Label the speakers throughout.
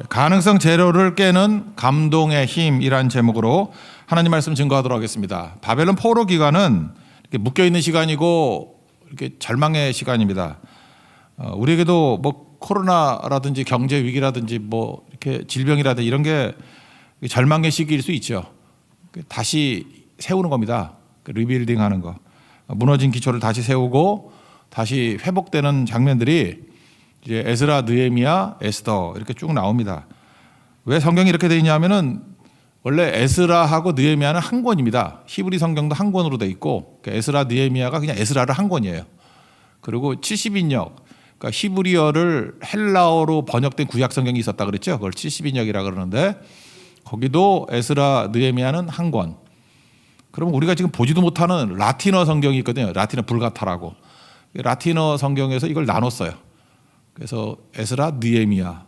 Speaker 1: 가능성 제로를 깨는 감동의 힘이란 제목으로 하나님 말씀 증거하도록 하겠습니다. 바벨론 포로 기간은 이렇게 묶여 있는 시간이고 이렇게 절망의 시간입니다. 우리에게도 뭐 코로나라든지 경제 위기라든지 뭐 이렇게 질병이라든지 이런 게 절망의 시기일 수 있죠. 다시 세우는 겁니다. 리빌딩하는 거, 무너진 기초를 다시 세우고 다시 회복되는 장면들이 이제 에스라, 느헤미야, 에스더 이렇게 쭉 나옵니다. 왜 성경이 이렇게 되어 있냐면은 원래 에스라하고 느헤미야는 한 권입니다. 히브리 성경도 한 권으로 되어 있고 에스라, 느헤미야가 그냥 에스라를 한 권이에요. 그리고 70인역, 그러니까 히브리어를 헬라어로 번역된 구약 성경이 있었다 그랬죠. 그걸 70인역이라 그러는데 거기도 에스라, 느헤미야는 한 권. 그러면 우리가 지금 보지도 못하는 라틴어 성경이 있거든요. 라틴어 불가타라고. 라틴어 성경에서 이걸 나눴어요. 그래서 에스라, 느헤미야.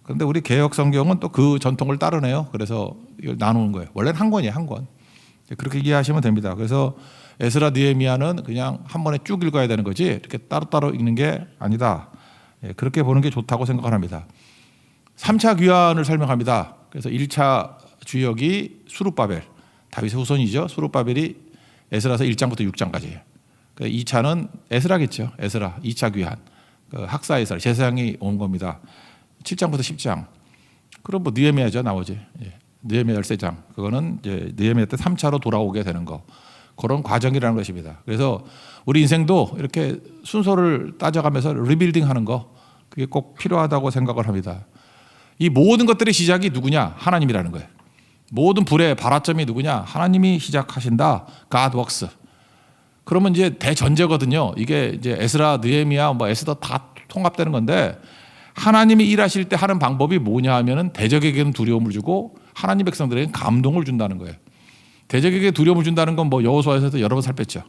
Speaker 1: 그런데 우리 개역 성경은 또 그 전통을 따르네요. 그래서 이걸 나누는 거예요. 원래는 한 권이에요, 한 권. 그렇게 이해하시면 됩니다. 그래서 에스라, 느헤미야는 그냥 한 번에 쭉 읽어야 되는 거지 이렇게 따로따로 읽는 게 아니다. 그렇게 보는 게 좋다고 생각을 합니다. 3차 귀환을 설명합니다. 그래서 1차 주역이 수룹바벨, 다윗의 후손이죠. 수룹바벨이 에스라서 1장부터 6장까지예요. 2차는 에스라겠죠. 에스라, 2차 귀환. 학사에서 제사장이 온 겁니다. 7장부터 10장. 그럼 뭐 느헤미야죠, 나오지. 느헤미야 13장. 그거는 이제 느헤미야 때 3차로 돌아오게 되는 거. 그런 과정이라는 것입니다. 그래서 우리 인생도 이렇게 순서를 따져가면서 리빌딩하는 거, 그게 꼭 필요하다고 생각을 합니다. 이 모든 것들의 시작이 누구냐? 하나님이라는 거예요. 모든 불의 발화점이 누구냐? 하나님이 시작하신다. God works. 그러면 이제 대전제거든요. 이게 이제 에스라, 느헤미야, 뭐 에스더 다 통합되는 건데 하나님이 일하실 때 하는 방법이 뭐냐 하면은 대적에게는 두려움을 주고 하나님 백성들에게는 감동을 준다는 거예요. 대적에게 두려움을 준다는 건 뭐 여호수아에서도 여러 번 살폈죠.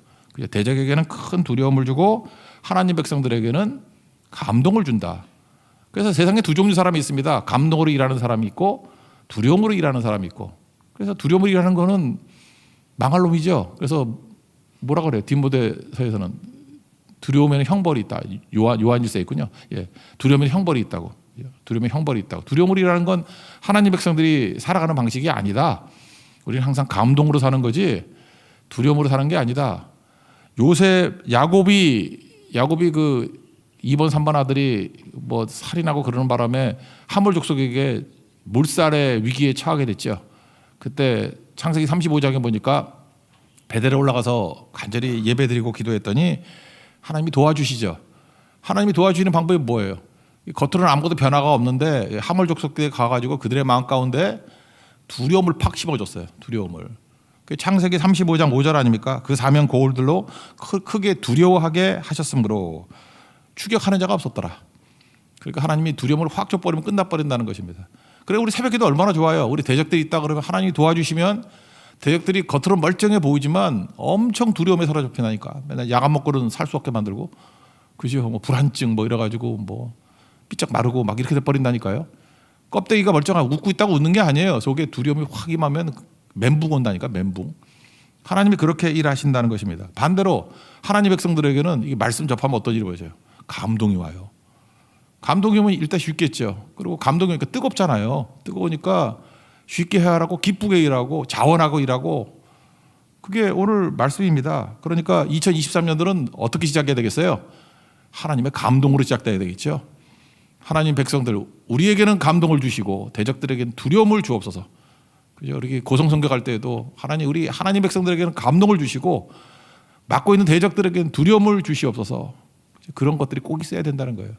Speaker 1: 대적에게는 큰 두려움을 주고 하나님 백성들에게는 감동을 준다. 그래서 세상에 두 종류 사람이 있습니다. 감동으로 일하는 사람이 있고 두려움으로 일하는 사람이 있고. 그래서 두려움으로 일하는 거는 망할 놈이죠. 그래서 뭐라 그래요? 디모데서에서는 두려움에는 형벌이 있다. 요한일서에 있군요. 두려움에는 형벌이 있다고. 두려움에 형벌이 있다고. 두려움으로 일하는 건 하나님 백성들이 살아가는 방식이 아니다. 우리는 항상 감동으로 사는 거지 두려움으로 사는 게 아니다. 요셉, 야곱이 그 2번, 3번 아들이 뭐 살인하고 그러는 바람에 하몰 족속에게 몰살의 위기에 처하게 됐죠. 그때 창세기 35장에 보니까 베델에 올라가서 간절히 예배드리고 기도했더니 하나님이 도와주시죠. 하나님이 도와주시는 방법이 뭐예요? 겉으로는 아무것도 변화가 없는데 하몰 족속에 가가지고 그들의 마음 가운데 두려움을 팍 심어줬어요. 두려움을. 창세기 35장 5절 아닙니까? 그 사면 고울들로 크게 두려워하게 하셨으므로 추격하는 자가 없었더라. 그러니까 하나님이 두려움을 확 줘버리면 끝나버린다는 것입니다. 그래 우리 새벽기도 얼마나 좋아요. 우리 대적들이 있다 그러면 하나님이 도와주시면 대적들이 겉으로 멀쩡해 보이지만 엄청 두려움에 사로잡히나니까 맨날 야간 먹고는 살 수 없게 만들고 그죠? 뭐 불안증 뭐 이래가지고 뭐 삐쩍 마르고 막 이렇게 돼버린다니까요. 껍데기가 멀쩡하고 웃고 있다고 웃는 게 아니에요. 속에 두려움이 확 임하면 멘붕 온다니까. 멘붕. 하나님이 그렇게 일하신다는 것입니다. 반대로 하나님 백성들에게는 이 말씀 접하면 어떤 일이 보여져요? 감동이 와요. 감동이 오면 일단 쉽겠죠. 그리고 감동이 오니까 뜨겁잖아요. 뜨거우니까 쉽게 해야하고 기쁘게 일하고 자원하고 일하고 그게 오늘 말씀입니다. 그러니까 2023년도는 어떻게 시작해야 되겠어요? 하나님의 감동으로 시작돼야 되겠죠. 하나님 백성들 우리에게는 감동을 주시고 대적들에게는 두려움을 주옵소서. 그죠? 이렇게 고성성교 갈 때에도 우리 하나님 백성들에게는 감동을 주시고 맡고 있는 대적들에게는 두려움을 주시옵소서. 그런 것들이 꼭 있어야 된다는 거예요.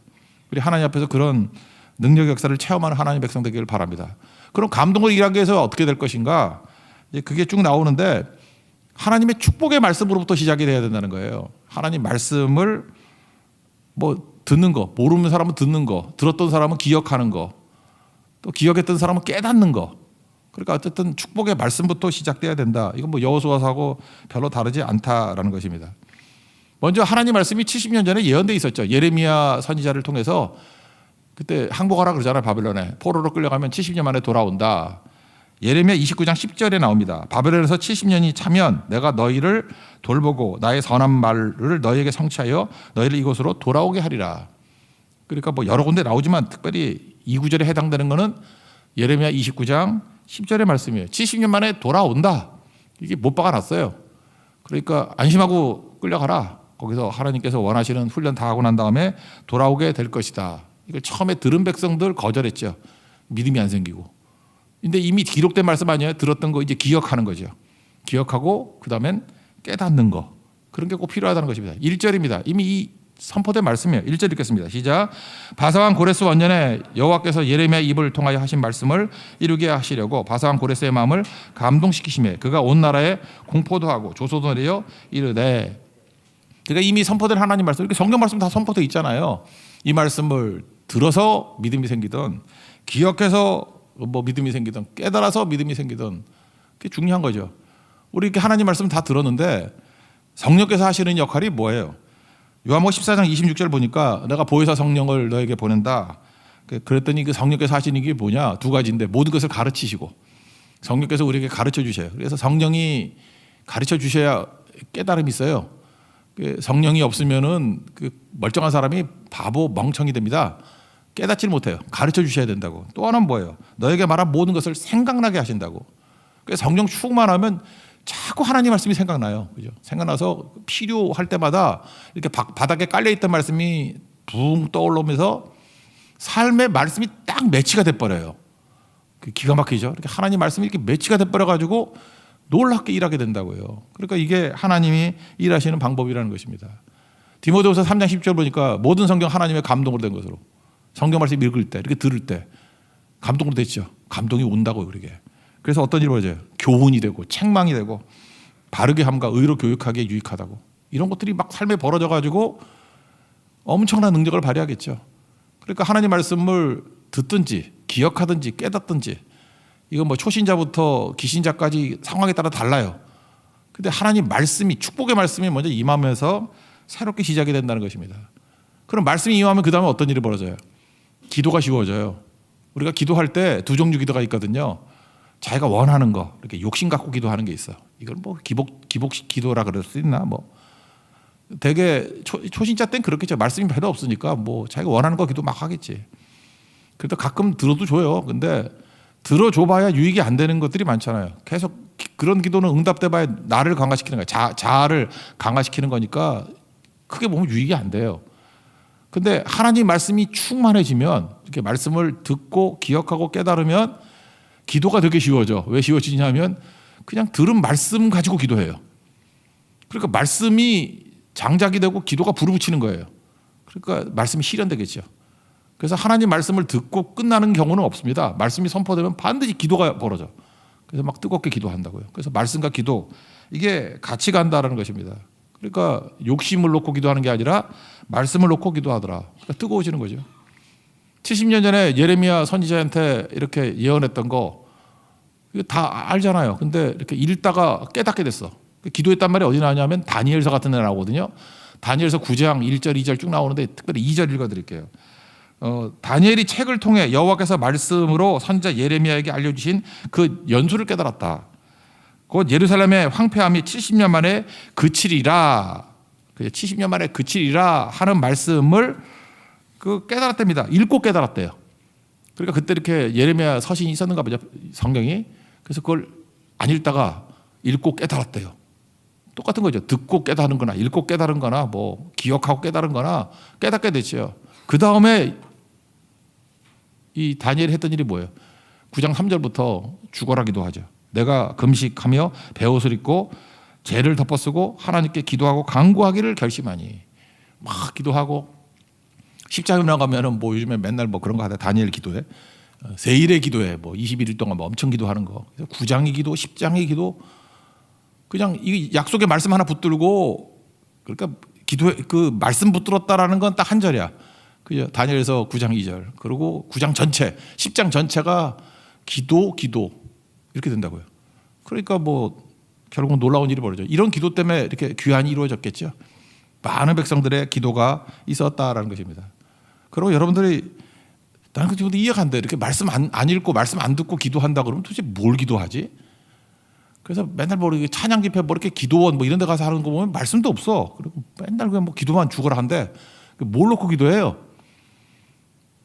Speaker 1: 우리 하나님 앞에서 그런 능력 역사를 체험하는 하나님 백성 되기를 바랍니다. 그럼 감동을 일하기 위해서 어떻게 될 것인가? 그게 쭉 나오는데 하나님의 축복의 말씀으로부터 시작이 돼야 된다는 거예요. 하나님 말씀을 뭐 듣는 거, 모르는 사람은 듣는 거, 들었던 사람은 기억하는 거, 또 기억했던 사람은 깨닫는 거. 그러니까 어쨌든 축복의 말씀부터 시작돼야 된다. 이건 뭐 여호수아서하고 별로 다르지 않다라는 것입니다. 먼저 하나님 말씀이 70년 전에 예언돼 있었죠. 예레미야 선지자를 통해서 그때 항복하라 그러잖아요. 바벨론에 포로로 끌려가면 70년 만에 돌아온다. 예레미야 29장 10절에 나옵니다. 바벨론에서 70년이 차면 내가 너희를 돌보고 나의 선한 말을 너희에게 성취하여 너희를 이곳으로 돌아오게 하리라. 그러니까 뭐 여러 군데 나오지만 특별히 이 구절에 해당되는 거는 예레미야 29장 10절의 말씀이에요. 70년 만에 돌아온다. 이게 못 박아놨어요. 그러니까 안심하고 끌려가라. 거기서 하나님께서 원하시는 훈련 다 하고 난 다음에 돌아오게 될 것이다. 이걸 처음에 들은 백성들 거절했죠. 믿음이 안 생기고. 근데 이미 기록된 말씀 아니에요. 들었던 거 이제 기억하는 거죠. 기억하고 그다음엔 깨닫는 거. 그런 게 꼭 필요하다는 것입니다. 1절입니다. 이미 이 선포된 말씀이에요. 1절 읽겠습니다. 시작. 바사왕 고레스 원년에 여호와께서 예레미야 입을 통하여 하신 말씀을 이루게 하시려고 바사왕 고레스의 마음을 감동시키시매 그가 온 나라에 공포도 하고 조소도 내려 이르되. 그러니까 이미 선포된 하나님 말씀, 이렇게 성경 말씀 다 선포되어 있잖아요. 이 말씀을 들어서 믿음이 생기든 기억해서 뭐 믿음이 생기든 깨달아서 믿음이 생기든 그게 중요한 거죠. 우리 이렇게 하나님 말씀 다 들었는데 성령께서 하시는 역할이 뭐예요? 요한복음 14장 26절 보니까 내가 보혜사 성령을 너에게 보낸다. 그랬더니 그 성령께서 하시는 게 뭐냐? 두 가지인데 모든 것을 가르치시고 성령께서 우리에게 가르쳐 주셔요. 그래서 성령이 가르쳐 주셔야 깨달음이 있어요. 성령이 없으면은 그 멀쩡한 사람이 바보 멍청이 됩니다. 깨닫지를 못해요. 가르쳐 주셔야 된다고. 또 하나는 뭐예요? 너에게 말한 모든 것을 생각나게 하신다고. 그래서 성령 충만하면 자꾸 하나님 말씀이 생각나요. 그죠? 생각나서 필요할 때마다 이렇게 바닥에 깔려있던 말씀이 붕 떠올라오면서 삶의 말씀이 딱 매치가 돼버려요. 기가 막히죠? 이렇게 하나님 말씀이 이렇게 매치가 돼버려가지고 놀랍게 일하게 된다고요. 그러니까 이게 하나님이 일하시는 방법이라는 것입니다. 디모데후서 3장 10절 보니까 모든 성경 하나님의 감동으로 된 것으로 성경 말씀 읽을 때 이렇게 들을 때 감동으로 됐죠. 감동이 온다고요. 그러게. 그래서 어떤 일이 벌어져요? 교훈이 되고 책망이 되고 바르게 함과 의로 교육하기에 유익하다고. 이런 것들이 막 삶에 벌어져가지고 엄청난 능력을 발휘하겠죠. 그러니까 하나님 말씀을 듣든지 기억하든지 깨닫든지 이건 뭐 초신자부터 기신자까지 상황에 따라 달라요. 근데 하나님 말씀이 축복의 말씀이 먼저 임하면서 새롭게 시작이 된다는 것입니다. 그럼 말씀이 임하면 그 다음에 어떤 일이 벌어져요? 기도가 쉬워져요. 우리가 기도할 때 두 종류 기도가 있거든요. 자기가 원하는 거 이렇게 욕심 갖고 기도하는 게 있어. 이걸 뭐 기복 기도라 그럴 수 있나 뭐. 되게 초신자 땐 그렇겠죠. 말씀이 별로 없으니까 뭐 자기가 원하는 거 기도 막 하겠지. 그래도 가끔 들어도 줘요. 근데 들어줘봐야 유익이 안 되는 것들이 많잖아요. 계속 그런 기도는 응답돼봐야 나를 강화시키는 거야. 자아를 강화시키는 거니까 크게 보면 유익이 안 돼요. 근데 하나님 말씀이 충만해지면 이렇게 말씀을 듣고 기억하고 깨달으면 기도가 되게 쉬워져. 왜 쉬워지냐면 그냥 들은 말씀 가지고 기도해요. 그러니까 말씀이 장작이 되고 기도가 불을 붙이는 거예요. 그러니까 말씀이 실현되겠죠. 그래서 하나님 말씀을 듣고 끝나는 경우는 없습니다. 말씀이 선포되면 반드시 기도가 벌어져. 그래서 막 뜨겁게 기도한다고요. 그래서 말씀과 기도 이게 같이 간다라는 것입니다. 그러니까 욕심을 놓고 기도하는 게 아니라 말씀을 놓고 기도하더라. 그러니까 뜨거워지는 거죠. 70년 전에 예레미야 선지자한테 이렇게 예언했던 거 이거 다 알잖아요. 근데 이렇게 읽다가 깨닫게 됐어. 기도했단 말이 어디 나오냐면 다니엘서 같은 데 나오거든요. 다니엘서 9장 1절 2절 쭉 나오는데 특별히 2절 읽어드릴게요. 다니엘이 책을 통해 여호와께서 말씀으로 선지자 예레미야에게 알려주신 그 연수를 깨달았다. 곧 예루살렘의 황폐함이 70년 만에 그치리라. 70년 만에 그치리라 하는 말씀을 깨달았답니다. 읽고 깨달았대요. 그러니까 그때 이렇게 예레미야 서신이 있었는가 보죠. 성경이. 그래서 그걸 안 읽다가 읽고 깨달았대요. 똑같은 거죠. 듣고 깨달은 거나 읽고 깨달은 거나 뭐 기억하고 깨달은 거나 깨닫게 됐죠. 그 다음에 이 다니엘이 했던 일이 뭐예요? 9장 3절부터 죽어라 기도하죠. 내가 금식하며 베옷을 입고 죄를 덮어쓰고 하나님께 기도하고 간구하기를 결심하니 막 기도하고 십자가에 나가면은 뭐 요즘에 맨날 뭐 그런 거 하다 다니엘 기도해 세일의 기도해 뭐 21일 동안 뭐 엄청 기도하는 거 9장의 기도 10장의 기도 그냥 이 약속의 말씀 하나 붙들고 그러니까 기도해 그 말씀 붙들었다라는 건 딱 한 절이야. 그죠? 다니엘서 9장 2절 그리고 9장 전체 10장 전체가 기도 이렇게 된다고요. 그러니까 뭐 결국은 놀라운 일이 벌어져. 이런 기도 때문에 이렇게 귀환이 이루어졌겠죠. 많은 백성들의 기도가 있었다라는 것입니다. 그리고 여러분들이 나는 그 정도 이해가 안 돼. 이렇게 말씀 안 읽고 말씀 안 듣고 기도한다 그러면 도대체 뭘 기도하지? 그래서 맨날 뭐 이렇게 찬양 집회 뭐 이렇게 기도원 뭐 이런 데 가서 하는 거 보면 말씀도 없어. 그리고 맨날 그냥 뭐 기도만 죽어라 한데 뭘 놓고 기도해요?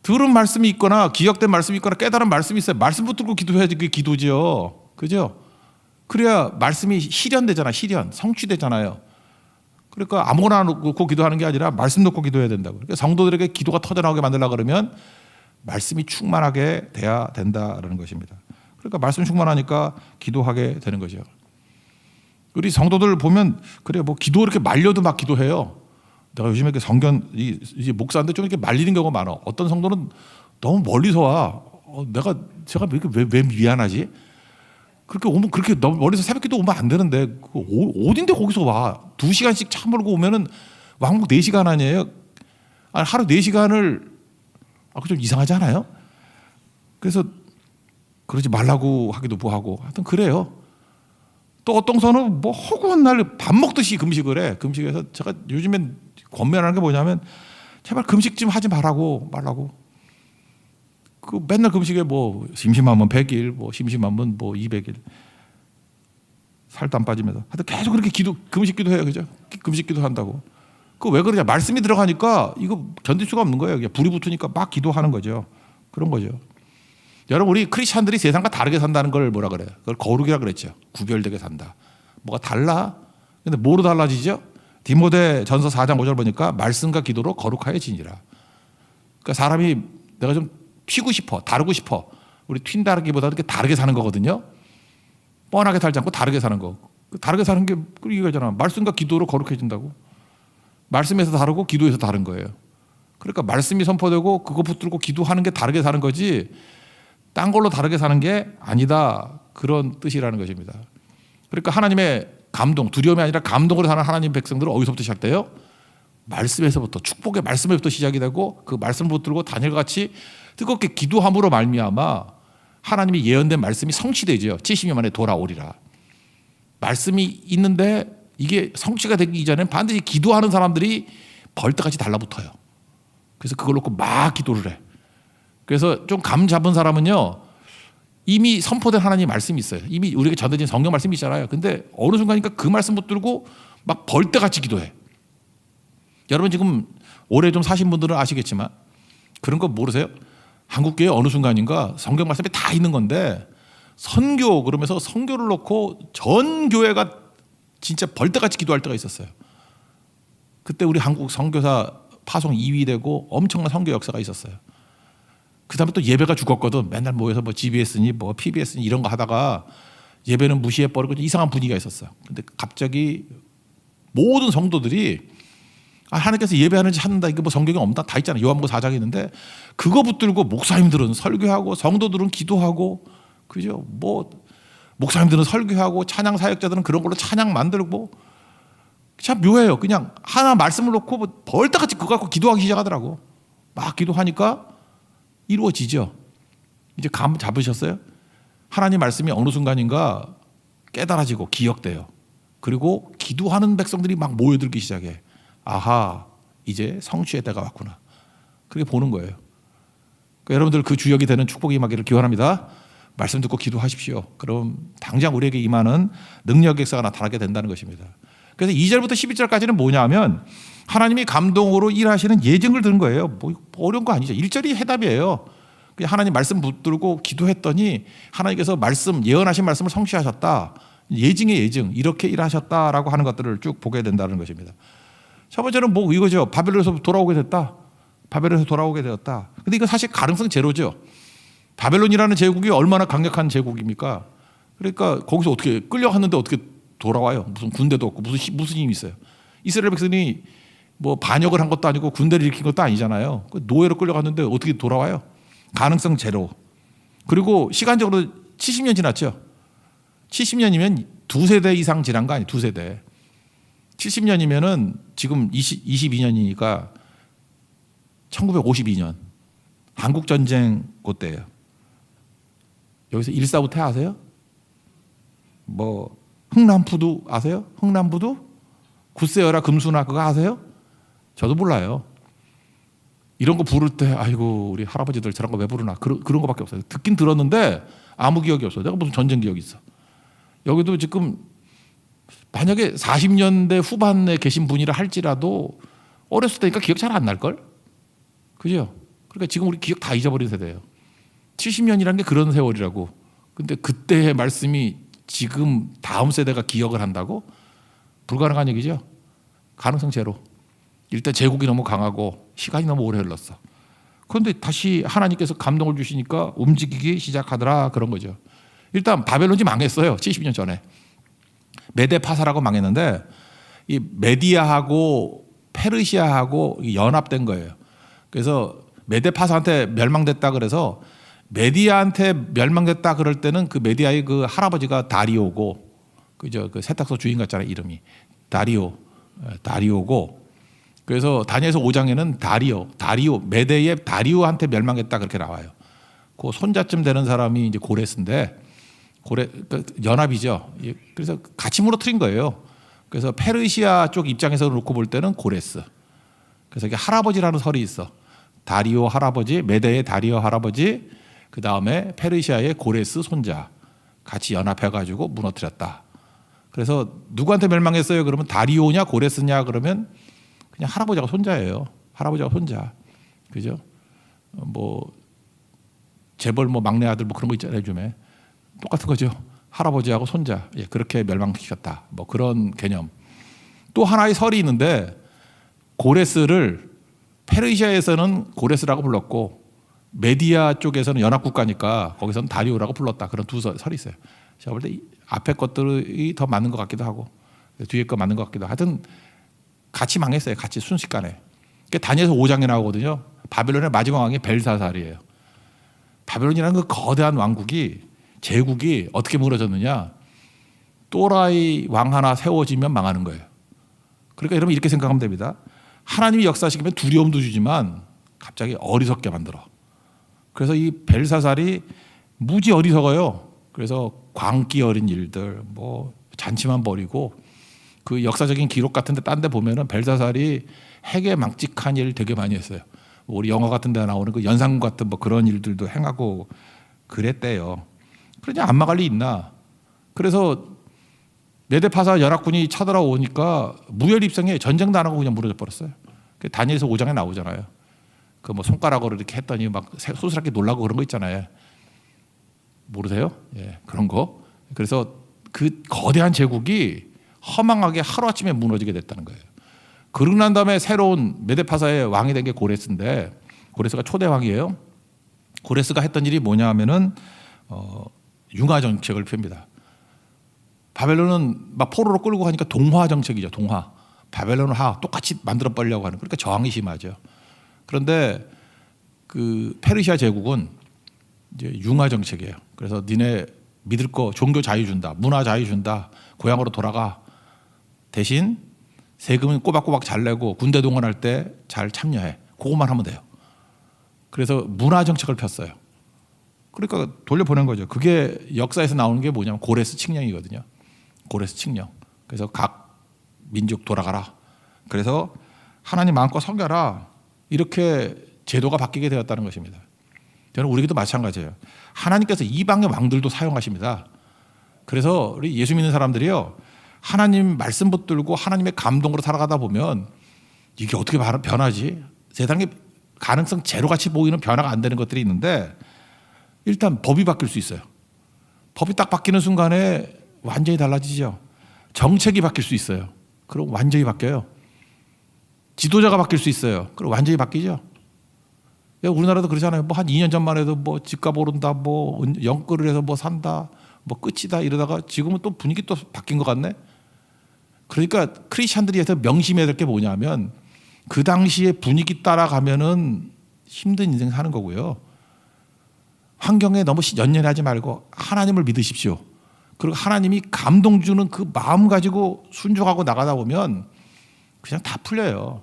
Speaker 1: 들은 말씀이 있거나 기억된 말씀이 있거나 깨달은 말씀이 있어요. 말씀 붙들고 기도해야지 그게 기도죠. 그죠? 그래야 말씀이 실현되잖아. 실현. 성취되잖아요. 그러니까 아무거나 놓고 기도하는 게 아니라 말씀 놓고 기도해야 된다고. 그러니까 성도들에게 기도가 터져나오게 만들려고 그러면 말씀이 충만하게 돼야 된다라는 것입니다. 그러니까 말씀 충만하니까 기도하게 되는 거죠. 우리 성도들 보면 그래 뭐 기도 이렇게 말려도 막 기도해요. 내가 요즘에 이렇게 이제 목사인데 좀 이렇게 말리는 경우가 많아. 어떤 성도는 너무 멀리서 와. 제가 왜 미안하지? 그렇게 오면 그렇게 너무 멀리서 새벽기도 오면 안 되는데 어딘데 거기서 와? 2시간씩 차 몰고 오면은 왕복 4시간 아니에요? 아니, 하루 4시간을 그거 좀 이상하지 않아요? 그래서 그러지 말라고 하기도 뭐하고 하여튼 그래요. 또 어떤 선은 뭐 허구한 날 밥 먹듯이 금식을 해. 금식해서 제가 요즘엔 권면하는 게 뭐냐면 제발 금식 좀 하지 말라고. 그 맨날 금식에 뭐 심심하면 100일, 뭐 심심하면 뭐 200일 살도 안 빠지면서 하여튼 계속 그렇게 금식 기도해요. 그죠? 금식 기도한다고. 그 왜 그러냐? 말씀이 들어가니까 이거 견딜 수가 없는 거예요. 불이 붙으니까 막 기도하는 거죠. 그런 거죠. 여러분 우리 크리스찬들이 세상과 다르게 산다는 걸 뭐라 그래요? 그걸 거룩이라 그랬죠. 구별되게 산다. 뭐가 달라? 근데 뭐로 달라지죠? 디모데 전서 4장 5절 보니까 말씀과 기도로 거룩하여지니라. 그러니까 사람이 내가 좀 튀고 싶어, 다르고 싶어. 우리 튄다르기보다 이렇게 다르게 사는 거거든요. 뻔하게 살지 않고 다르게 사는 거. 다르게 사는 게 이거잖아. 말씀과 기도로 거룩해진다고. 말씀에서 다르고 기도에서 다른 거예요. 그러니까 말씀이 선포되고 그거 붙들고 기도하는 게 다르게 사는 거지 딴 걸로 다르게 사는 게 아니다. 그런 뜻이라는 것입니다. 그러니까 하나님의 감동, 두려움이 아니라 감동으로 사는 하나님 백성들은 어디서부터 시작돼요? 말씀에서부터, 축복의 말씀에서부터 시작이 되고 그 말씀을 붙들고 다니엘과 같이 뜨겁게 기도함으로 말미암아 하나님이 예언된 말씀이 성취되죠. 70년 만에 돌아오리라. 말씀이 있는데 이게 성취가 되기 이전엔 반드시 기도하는 사람들이 벌떼같이 달라붙어요. 그래서 그걸 놓고 막 기도를 해. 그래서 좀 감 잡은 사람은요, 이미 선포된 하나님 말씀이 있어요. 이미 우리에게 전해진 성경 말씀이 있잖아요. 근데 어느 순간이니까 그 말씀 붙들고 막 벌떼같이 기도해. 여러분 지금 오래 좀 사신 분들은 아시겠지만 그런 거 모르세요? 한국교회 어느 순간인가 성경 말씀이 다 있는 건데 선교 그러면서 선교를 놓고 전 교회가 진짜 벌떼같이 기도할 때가 있었어요. 그때 우리 한국 선교사 파송 2위 되고 엄청난 선교 역사가 있었어요. 그 다음에 또 예배가 죽었거든. 맨날 모여서 뭐 GBS니 뭐 PBS니 이런 거 하다가 예배는 무시해버리고 이상한 분위기가 있었어요. 근데 갑자기 모든 성도들이 하나님께서 예배하는 짓 찾는다. 이게 뭐 성경에 없다. 다 있잖아요. 요한복음 4장에 있는데 그거 붙들고 목사님들은 설교하고 성도들은 기도하고 그죠? 뭐 목사님들은 설교하고 찬양 사역자들은 그런 걸로 찬양 만들고 참 묘해요. 그냥 하나 말씀을 놓고 뭐 벌떼같이 그거 갖고 기도하기 시작하더라고. 막 기도하니까 이루어지죠. 이제 감 잡으셨어요? 하나님 말씀이 어느 순간인가 깨달아지고 기억돼요. 그리고 기도하는 백성들이 막 모여들기 시작해. 아하, 이제 성취의 때가 왔구나. 그렇게 보는 거예요. 그러니까 여러분들 그 주역이 되는 축복이 임하기를 기원합니다. 말씀 듣고 기도하십시오. 그럼 당장 우리에게 임하는 능력의 역사가 나타나게 된다는 것입니다. 그래서 2절부터 11절까지는 뭐냐 하면 하나님이 감동으로 일하시는 예증을 드는 거예요. 뭐 어려운 거 아니죠. 1절이 해답이에요. 그냥 하나님 말씀 붙들고 기도했더니 하나님께서 예언하신 말씀을 성취하셨다. 예증의 예증, 이렇게 일하셨다라고 하는 것들을 쭉 보게 된다는 것입니다. 첫 번째는 뭐 이거죠. 바벨론에서 돌아오게 됐다. 바벨론에서 돌아오게 되었다. 근데 이거 사실 가능성 제로죠. 바벨론이라는 제국이 얼마나 강력한 제국입니까? 그러니까 거기서 어떻게 끌려갔는데 어떻게 돌아와요? 무슨 군대도 없고 무슨 힘이 있어요? 이스라엘 백성이 뭐 반역을 한 것도 아니고 군대를 일으킨 것도 아니잖아요. 노예로 끌려갔는데 어떻게 돌아와요? 가능성 제로. 그리고 시간적으로 70년 지났죠. 70년이면 2세대 이상 지난 거 아니에요. 2세대. 70년이면은 지금 22년이니까 1952년 한국전쟁 그때예요. 여기서 일사후퇴 아세요? 뭐 흥남푸두 아세요? 흥남부두? 굳세어라 금수나 그거 아세요? 저도 몰라요. 이런 거 부를 때 아이고 우리 할아버지들 저런 거 왜 부르나 그런 거밖에 없어요. 듣긴 들었는데 아무 기억이 없어요. 내가 무슨 전쟁 기억이 있어. 여기도 지금 만약에 40년대 후반에 계신 분이라 할지라도 어렸을 때니까 기억 잘 안 날걸? 그죠? 그러니까 지금 우리 기억 다 잊어버린 세대예요. 70년이라는 게 그런 세월이라고. 근데 그때의 말씀이 지금 다음 세대가 기억을 한다고? 불가능한 얘기죠. 가능성 제로. 일단 제국이 너무 강하고 시간이 너무 오래 흘렀어. 그런데 다시 하나님께서 감동을 주시니까 움직이기 시작하더라, 그런 거죠. 일단 바벨론이 망했어요. 70년 전에. 메데파사라고 망했는데 이 메디아하고 페르시아하고 연합된 거예요. 그래서 메데파사한테 멸망됐다 그래서 메디아한테 멸망됐다 그럴 때는 그 메디아의 그 할아버지가 다리오고, 그죠? 그 세탁소 주인 같잖아요, 이름이. 다리오고. 그래서 다니엘서 5장에는 다리오, 메대의 다리오한테 멸망했다 그렇게 나와요. 그 손자쯤 되는 사람이 이제 고레스인데, 그러니까 연합이죠. 그래서 같이 무너뜨린 거예요. 그래서 페르시아 쪽 입장에서 놓고 볼 때는 고레스. 그래서 이게 할아버지라는 설이 있어. 다리오 할아버지, 메대의 다리오 할아버지, 그 다음에 페르시아의 고레스 손자 같이 연합해가지고 무너뜨렸다. 그래서 누구한테 멸망했어요? 그러면 다리오냐 고레스냐 그러면 그냥 할아버지하고 손자예요. 할아버지하고 손자, 그죠? 뭐 재벌 뭐 막내 아들 뭐 그런 거 있잖아요, 요즘에. 똑같은 거죠. 할아버지하고 손자, 예, 그렇게 멸망시켰다. 뭐 그런 개념. 또 하나의 설이 있는데 고레스를 페르시아에서는 고레스라고 불렀고 메디아 쪽에서는 연합국가니까 거기서는 다리오라고 불렀다. 그런 두 설이 있어요. 제가 볼 때 앞에 것들이 더 맞는 것 같기도 하고 뒤에 거 맞는 것 같기도 하고 하여튼 같이 망했어요. 같이 순식간에. 다니엘서 5장에 나오거든요. 바벨론의 마지막 왕이 벨사살이에요. 바벨론이라는 그 거대한 왕국이 제국이 어떻게 무너졌느냐. 또라이 왕 하나 세워지면 망하는 거예요. 그러니까 여러분 이렇게 생각하면 됩니다. 하나님이 역사하시면 두려움도 주지만 갑자기 어리석게 만들어. 그래서 이 벨사살이 무지 어리석어요. 그래서 광기 어린 일들, 뭐 잔치만 벌이고 그 역사적인 기록 같은데 딴 데 보면은 벨사살이 해괴망측한 일 되게 많이 했어요. 우리 영화 같은 데 나오는 그 연상군 같은 뭐 그런 일들도 행하고 그랬대요. 그러냐 안 막을 리 있나? 그래서 메데파사 연합군이 쳐들어오니까 무혈입성에 전쟁도 안 하고 그냥 무너져 버렸어요. 다니엘서 5장에 나오잖아요. 그 뭐 손가락으로 이렇게 했더니 막 소스럽게 놀라고 그런 거 있잖아요. 모르세요? 예, 그런 거. 그래서 그 거대한 제국이 허망하게 하루아침에 무너지게 됐다는 거예요. 그러고 난 다음에 새로운 메데파사의 왕이 된 게 고레스인데 고레스가 초대 왕이에요. 고레스가 했던 일이 뭐냐 하면은 융화 정책을 펴니다. 바벨론은 막 포로로 끌고 가니까 동화 정책이죠. 동화. 바벨론화 똑같이 만들어 버리려고 하는. 그러니까 저항이 심하죠. 그런데 그 페르시아 제국은 이제 융화 정책이에요. 그래서 니네 믿을 거 종교 자유 준다, 문화 자유 준다, 고향으로 돌아가. 대신 세금은 꼬박꼬박 잘 내고 군대 동원할 때 잘 참여해. 그것만 하면 돼요. 그래서 문화 정책을 폈어요. 그러니까 돌려보낸 거죠. 그게 역사에서 나오는 게 뭐냐면 고레스 칙령이거든요. 고레스 칙령. 그래서 각 민족 돌아가라. 그래서 하나님 마음껏 섬겨라. 이렇게 제도가 바뀌게 되었다는 것입니다. 저는 우리에게도 마찬가지예요. 하나님께서 이방의 왕들도 사용하십니다. 그래서 우리 예수 믿는 사람들이요, 하나님 말씀 붙들고 하나님의 감동으로 살아가다 보면 이게 어떻게 변하지? 세상에 가능성 제로같이 보이는 변화가 안 되는 것들이 있는데 일단 법이 바뀔 수 있어요. 법이 딱 바뀌는 순간에 완전히 달라지죠. 정책이 바뀔 수 있어요. 그럼 완전히 바뀌어요. 지도자가 바뀔 수 있어요. 그럼 완전히 바뀌죠. 우리나라도 그러잖아요. 뭐 한 2년 전만 해도 뭐 집값 오른다, 뭐 영끌을 해서 뭐 산다, 뭐 끝이다 이러다가 지금은 또 분위기 또 바뀐 것 같네. 그러니까 크리스찬들이 해서 명심해야 될 게 뭐냐면 그 당시에 분위기 따라가면은 힘든 인생 사는 거고요. 환경에 너무 연연하지 말고 하나님을 믿으십시오. 그리고 하나님이 감동 주는 그 마음 가지고 순종하고 나가다 보면 그냥 다 풀려요.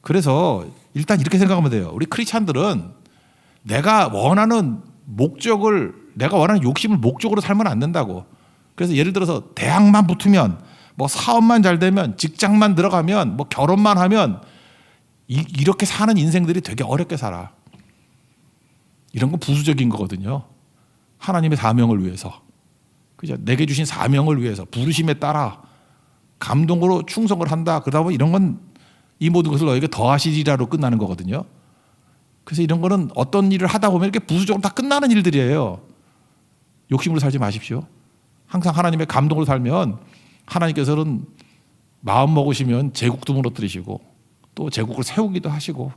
Speaker 1: 그래서 일단 이렇게 생각하면 돼요. 우리 크리스찬들은 내가 원하는 목적을, 내가 원하는 욕심을 목적으로 살면 안 된다고. 그래서 예를 들어서 대학만 붙으면, 뭐 사업만 잘 되면, 직장만 들어가면, 뭐 결혼만 하면 이렇게 사는 인생들이 되게 어렵게 살아. 이런 건 부수적인 거거든요. 하나님의 사명을 위해서, 그죠? 내게 주신 사명을 위해서 부르심에 따라 감동으로 충성을 한다. 그러다 보면 이런 건 이 모든 것을 너에게 더하시리라로 끝나는 거거든요. 그래서 이런 거는 어떤 일을 하다 보면 이렇게 부수적으로 다 끝나는 일들이에요. 욕심으로 살지 마십시오. 항상 하나님의 감동으로 살면 하나님께서는 마음 먹으시면 제국도 무너뜨리시고 또 제국을 세우기도 하시고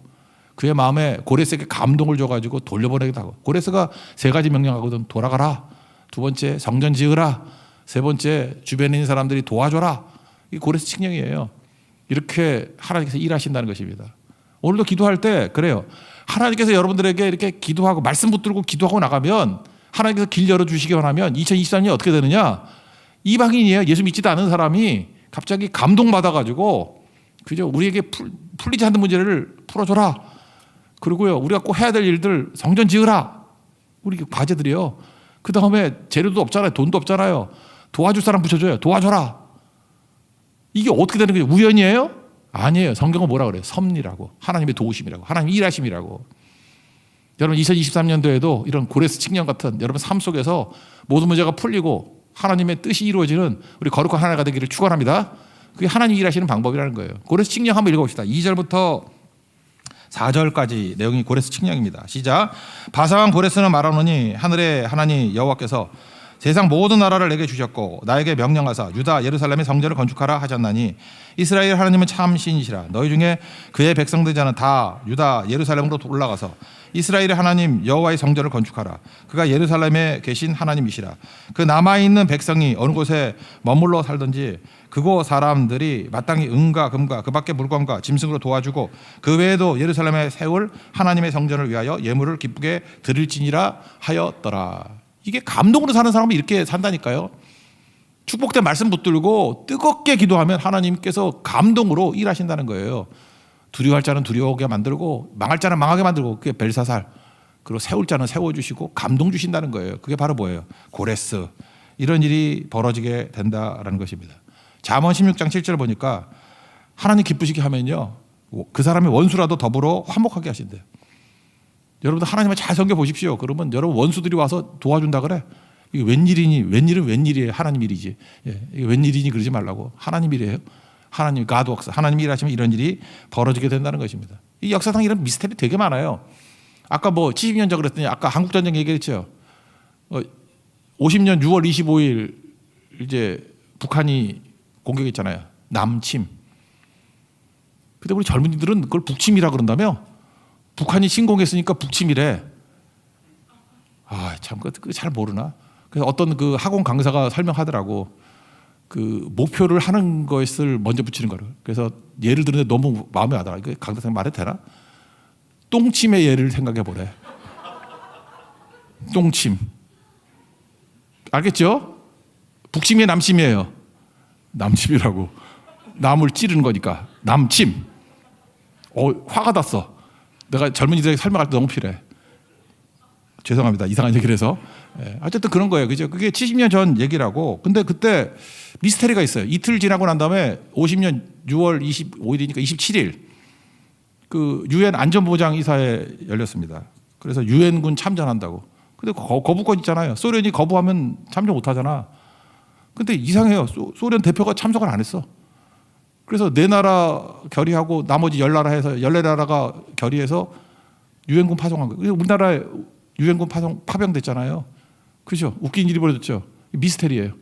Speaker 1: 그의 마음에 고레스에게 감동을 줘가지고 돌려보내기도 하고, 고레스가 세 가지 명령하거든. 돌아가라. 두 번째 성전 지으라. 세 번째 주변에 있는 사람들이 도와줘라. 이 고레스 칙령이에요. 이렇게 하나님께서 일하신다는 것입니다. 오늘도 기도할 때 그래요. 하나님께서 여러분들에게 이렇게 기도하고 말씀 붙들고 기도하고 나가면 하나님께서 길 열어주시기 원하면 2023년이 어떻게 되느냐, 이방인이에요. 예수 믿지도 않은 사람이 갑자기 감동받아가지고 그죠, 우리에게 풀리지 않는 문제를 풀어줘라. 그리고요, 우리가 꼭 해야 될 일들, 성전 지으라. 우리 과제들이요. 그 다음에 재료도 없잖아요. 돈도 없잖아요. 도와줄 사람 붙여줘요. 도와줘라. 이게 어떻게 되는 거예요? 우연이에요? 아니에요. 성경은 뭐라 그래요? 섭리라고. 하나님의 도우심이라고. 하나님의 일하심이라고. 여러분 2023년도에도 이런 고레스 칙령 같은 여러분 삶 속에서 모든 문제가 풀리고 하나님의 뜻이 이루어지는 우리 거룩한 하나가 되기를 축원합니다. 그게 하나님 일하시는 방법이라는 거예요. 고레스 칙령 한번 읽어봅시다. 2절부터 4절까지 내용이 고레스 칙령입니다. 시작. 바사왕 고레스는 말하노니 하늘의 하나님 여호와께서 세상 모든 나라를 내게 주셨고 나에게 명령하사 유다 예루살렘의 성전을 건축하라 하셨나니 이스라엘 하나님은 참 신이시라. 너희 중에 그의 백성들 자는 다 유다 예루살렘으로 올라가서 이스라엘의 하나님 여호와의 성전을 건축하라. 그가 예루살렘에 계신 하나님이시라. 그 남아있는 백성이 어느 곳에 머물러 살든지 그곳 사람들이 마땅히 은과 금과 그 밖의 물건과 짐승으로 도와주고 그 외에도 예루살렘에 세울 하나님의 성전을 위하여 예물을 기쁘게 드릴지니라 하였더라. 이게 감동으로 사는 사람은 이렇게 산다니까요. 축복된 말씀 붙들고 뜨겁게 기도하면 하나님께서 감동으로 일하신다는 거예요. 두려워할 자는 두려워하게 만들고 망할 자는 망하게 만들고, 그게 벨사살. 그리고 세울 자는 세워주시고 감동 주신다는 거예요. 그게 바로 뭐예요? 고레스. 이런 일이 벌어지게 된다라는 것입니다. 잠언 16장 7절 보니까 하나님 기쁘시게 하면요, 그 사람의 원수라도 더불어 화목하게 하신대요. 여러분들 하나님을 잘 섬겨보십시오. 그러면 여러분 원수들이 와서 도와준다 그래. 이게 웬일이니? 웬일은 웬일이에요. 하나님 일이지. 예, 이게 웬일이니 그러지 말라고. 하나님 일이에요. 하나님 가드웍스. 하나님이 일하시면 이런 일이 벌어지게 된다는 것입니다. 이 역사상 이런 미스터리 되게 많아요. 아까 뭐 70년 전 그랬더니 아까 한국전쟁 얘기했죠. 50년 6월 25일 이제 북한이 공격했잖아요. 남침. 근데 우리 젊은이들은 그걸 북침이라 그런다며? 북한이 침공했으니까 북침이래. 아, 참, 그거 잘 모르나? 그래서 어떤 그 학원 강사가 설명하더라고. 그 목표를 하는 것을 먼저 붙이는 거를. 그래서 예를 들는데 너무 마음에 와닿아. 이거 강사 말해도 되나? 똥침의 예를 생각해 보래. 똥침. 알겠죠? 북침이 남침이에요. 남침이라고. 남을 찌르는 거니까. 남침. 화가 났어. 내가 젊은이들에게 설명할 때 너무 필요해. 죄송합니다. 이상한 얘기를 해서. 어쨌든 그런 거예요. 그죠? 그게 70년 전 얘기라고. 근데 그때 미스터리가 있어요. 이틀 지나고 난 다음에 50년 6월 25일이니까 27일 그 유엔 안전보장 이사회 열렸습니다. 그래서 유엔군 참전한다고. 근데 거부권 있잖아요. 소련이 거부하면 참전 못 하잖아. 근데 이상해요. 소련 대표가 참석을 안 했어. 그래서 네 나라 결의하고 나머지 10나라 해서 14나라가 결의해서 유엔군 파송한 거예요. 우리나라에 유엔군 파병됐잖아요. 그죠? 웃긴 일이 벌어졌죠. 미스테리예요.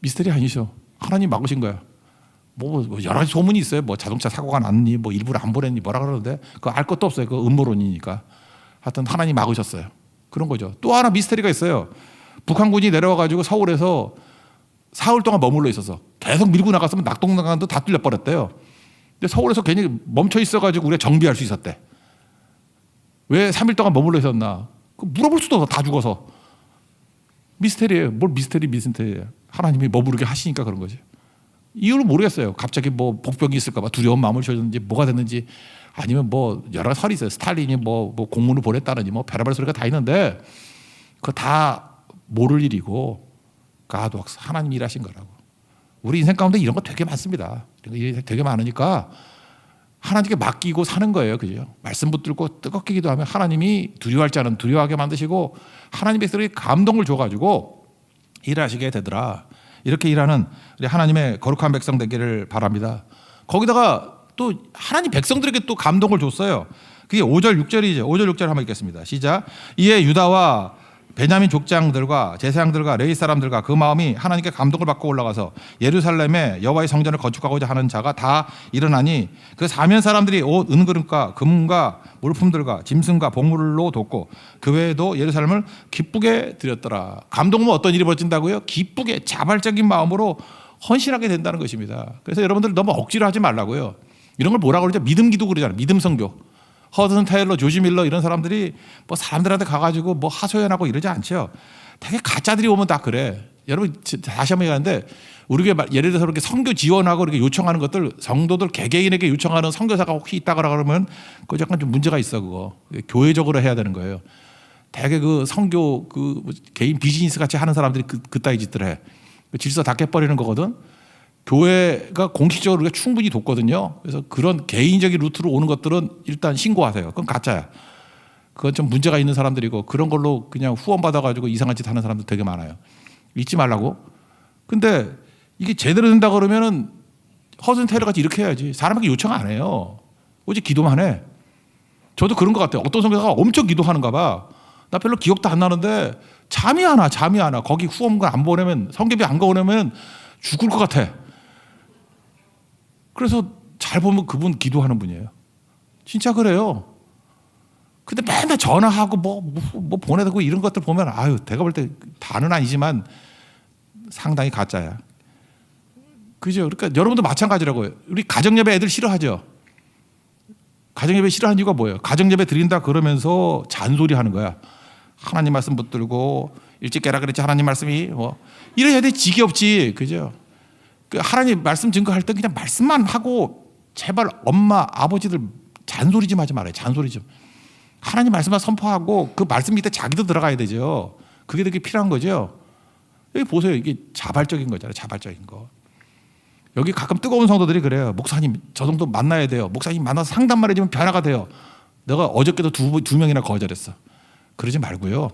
Speaker 1: 미스테리 아니죠. 하나님 막으신 거야. 뭐 여러 가지 소문이 있어요. 뭐 자동차 사고가 났니, 뭐 일부러 안 보냈니, 뭐라 그러는데 그거 알 것도 없어요. 그거 음모론이니까. 하여튼 하나님 막으셨어요. 그런 거죠. 또 하나 미스테리가 있어요. 북한군이 내려와가지고 서울에서 사흘 동안 머물러 있어서 계속 밀고 나갔으면 낙동강도 다 뚫려버렸대요. 근데 서울에서 괜히 멈춰 있어가지고 우리가 정비할 수 있었대. 왜 3일 동안 머물러 있었나? 물어볼 수도 없어. 다 죽어서. 미스테리예요. 뭘 미스테리예요. 하나님이 머무르게 하시니까 그런 거지. 이유를 모르겠어요. 갑자기 뭐 복병이 있을까 봐 두려운 마음을 주셨는지 뭐가 됐는지, 아니면 뭐 여러 설이 있어요. 스탈린이 뭐 공문을 보냈다느니 뭐 별의별 소리가 다 있는데 그거 다 모를 일이고 가드웍스 하나님이 일하신 거라고. 우리 인생 가운데 이런 거 되게 많습니다. 되게 많으니까 하나님께 맡기고 사는 거예요. 그죠? 말씀 붙들고 뜨겁게 기도하면 하나님이 두려워할 자는 두려워하게 만드시고 하나님의 백성에게 감동을 줘가지고 일하시게 되더라. 이렇게 일하는 우리 하나님의 거룩한 백성 되기를 바랍니다. 거기다가 또 하나님 백성들에게 또 감동을 줬어요. 그게 5절 6절이죠. 5절 6절 한번 읽겠습니다. 시작. 이에 유다와 베냐민 족장들과 제사장들과 레위 사람들과 그 마음이 하나님께 감동을 받고 올라가서 예루살렘에 여호와의 성전을 건축하고자 하는 자가 다 일어나니 그 사면 사람들이 옷 은그릇과 금과 물품들과 짐승과 보물로 돕고 그 외에도 예루살렘을 기쁘게 드렸더라. 감동은 어떤 일이 벌어진다고요? 기쁘게 자발적인 마음으로 헌신하게 된다는 것입니다. 그래서 여러분들 너무 억지로 하지 말라고요. 이런 걸 뭐라고 그러죠? 믿음 기도 그러잖아요. 믿음 선교. 허든 테일러, 조지 밀러 이런 사람들이 뭐 사람들한테 가가지고 뭐 하소연하고 이러지 않죠. 되게 가짜들이 오면 다 그래. 여러분 다시 한번 얘기하는데 우리가 예를 들어서 이렇게 선교 지원하고 이렇게 요청하는 것들 성도들 개개인에게 요청하는 선교사가 혹시 있다거나 그러면 그거 약간 좀 문제가 있어. 그거 교회적으로 해야 되는 거예요. 되게 그 선교 그 개인 비즈니스 같이 하는 사람들이 그따위 짓들 해. 질서 다 깨버리는 거거든. 교회가 공식적으로 우리가 충분히 돕거든요. 그래서 그런 개인적인 루트로 오는 것들은 일단 신고하세요. 그건 가짜야. 그건 좀 문제가 있는 사람들이고 그런 걸로 그냥 후원 받아가지고 이상한 짓 하는 사람들 되게 많아요. 잊지 말라고. 근데 이게 제대로 된다 그러면은 허슨 테일러 같이 이렇게 해야지. 사람에게 요청 안 해요. 오직 기도만 해. 저도 그런 것 같아요. 어떤 선교사가 엄청 기도하는가 봐. 나 별로 기억도 안 나는데 잠이 안 와. 거기 후원금 안 보내면 성경비 안 보내면 죽을 것 같아. 그래서 잘 보면 그분 기도하는 분이에요. 진짜 그래요. 근데 맨날 전화하고 뭐 보내고 이런 것들 보면 아유 내가 볼 때 다는 아니지만 상당히 가짜야. 그죠? 그러니까 여러분도 마찬가지라고요. 우리 가정예배 애들 싫어하죠. 가정예배 싫어하는 이유가 뭐예요? 가정예배 드린다 그러면서 잔소리하는 거야. 하나님 말씀 붙들고 일찍 깨라 그랬지 하나님 말씀이 뭐 이래야 돼 지겹지. 그죠? 하나님 말씀 증거할 때 그냥 말씀만 하고 제발 엄마 아버지들 잔소리 좀 하지 말아요. 잔소리 좀. 하나님 말씀만 선포하고 그 말씀 밑에 자기도 들어가야 되죠. 그게 되게 필요한 거죠. 여기 보세요. 이게 자발적인 거잖아요. 자발적인 거. 여기 가끔 뜨거운 성도들이 그래요. 목사님 저 정도 만나야 돼요. 목사님 만나서 상담만 해주면 변화가 돼요. 내가 어저께도 두 명이나 거절했어. 그러지 말고요.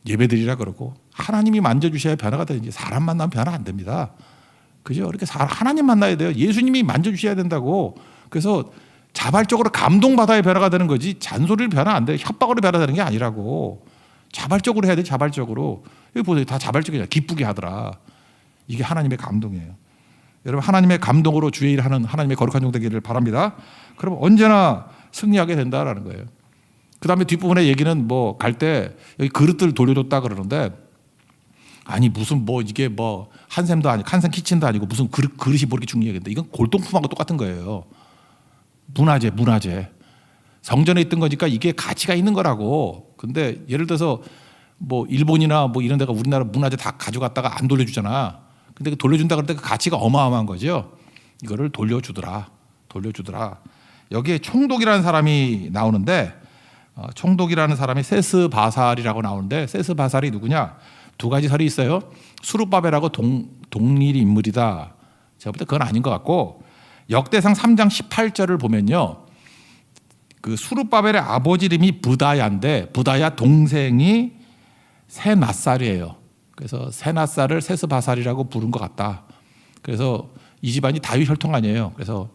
Speaker 1: 예배드리라 그러고 하나님이 만져주셔야 변화가 되는지 사람 만나면 변화 안 됩니다. 그죠? 이렇게 하나님 만나야 돼요. 예수님이 만져주셔야 된다고. 그래서 자발적으로 감동받아야 변화가 되는 거지 잔소리를 변화 안 돼. 협박으로 변화되는 게 아니라고. 자발적으로 해야 돼. 자발적으로. 여기 보세요. 다 자발적이야. 기쁘게 하더라. 이게 하나님의 감동이에요. 여러분 하나님의 감동으로 주의 일하는 하나님의 거룩한 종 되기를 바랍니다. 그럼 언제나 승리하게 된다라는 거예요. 그 다음에 뒷부분의 얘기는 뭐 갈 때 여기 그릇들 돌려줬다 그러는데 아니 무슨 뭐 이게 뭐 한샘도 아니고 한샘 키친도 아니고 무슨 그릇이 뭐 이렇게 중요하겠는데 이건 골동품하고 똑같은 거예요. 문화재. 성전에 있던 거니까 이게 가치가 있는 거라고. 근데 예를 들어서 뭐 일본이나 뭐 이런 데가 우리나라 문화재 다 가져갔다가 안 돌려주잖아. 근데 그 돌려준다 그럴 때 그 가치가 어마어마한 거죠. 이거를 돌려주더라. 여기에 총독이라는 사람이 나오는데 총독이라는 사람이 세스바살이라고 나오는데 세스바살이 누구냐? 두 가지 설이 있어요. 수룹바벨하고 동일 인물이다. 제가 볼 때 그건 아닌 것 같고 역대상 3장 18절을 보면요. 그 수룹바벨의 아버지 이름이 부다야인데 부다야 동생이 세낫살이에요. 그래서 세낫살을 세스바살이라고 부른 것 같다. 그래서 이 집안이 다윗 혈통 아니에요. 그래서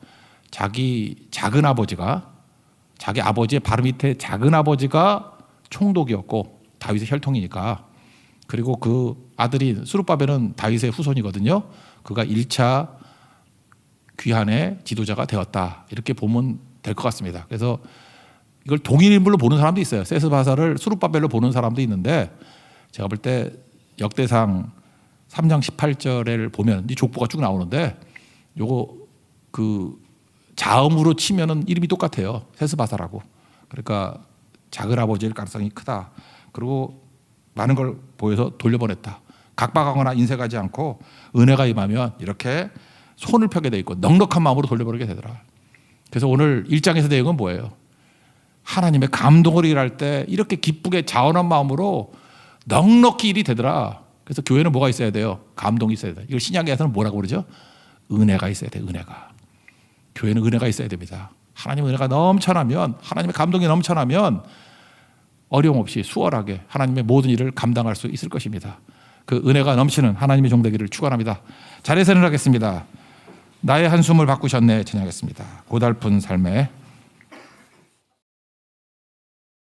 Speaker 1: 자기 작은 아버지가 자기 아버지의 바로 밑에 작은 아버지가 총독이었고 다윗의 혈통이니까. 그리고 그 아들이 수룹바벨은 다윗의 후손이거든요. 그가 1차 귀환의 지도자가 되었다. 이렇게 보면 될 것 같습니다. 그래서 이걸 동일 인물로 보는 사람도 있어요. 세스바살을 수룹바벨로 보는 사람도 있는데 제가 볼 때 역대상 3장 18절을 보면 이 족보가 쭉 나오는데 요거 그 자음으로 치면은 이름이 똑같아요. 세스바살하고. 그러니까 작은 아버지일 가능성이 크다. 그리고 많은 걸 보여서 돌려보냈다. 각박하거나 인색하지 않고 은혜가 임하면 이렇게 손을 펴게 돼 있고 넉넉한 마음으로 돌려보내게 되더라. 그래서 오늘 1장에서 내용은 뭐예요? 하나님의 감동을 일할 때 이렇게 기쁘게 자원한 마음으로 넉넉히 일이 되더라. 그래서 교회는 뭐가 있어야 돼요? 감동이 있어야 돼요. 이걸 신약에서는 뭐라고 그러죠? 은혜가 있어야 돼요. 은혜가. 교회는 은혜가 있어야 됩니다. 하나님의 은혜가 넘쳐나면 하나님의 감동이 넘쳐나면 어려움 없이 수월하게 하나님의 모든 일을 감당할 수 있을 것입니다. 그 은혜가 넘치는 하나님의 종 되기를 축원합니다. 자리에서 일어나겠습니다. 나의 한숨을 바꾸셨네 찬양하겠습니다. 고달픈 삶에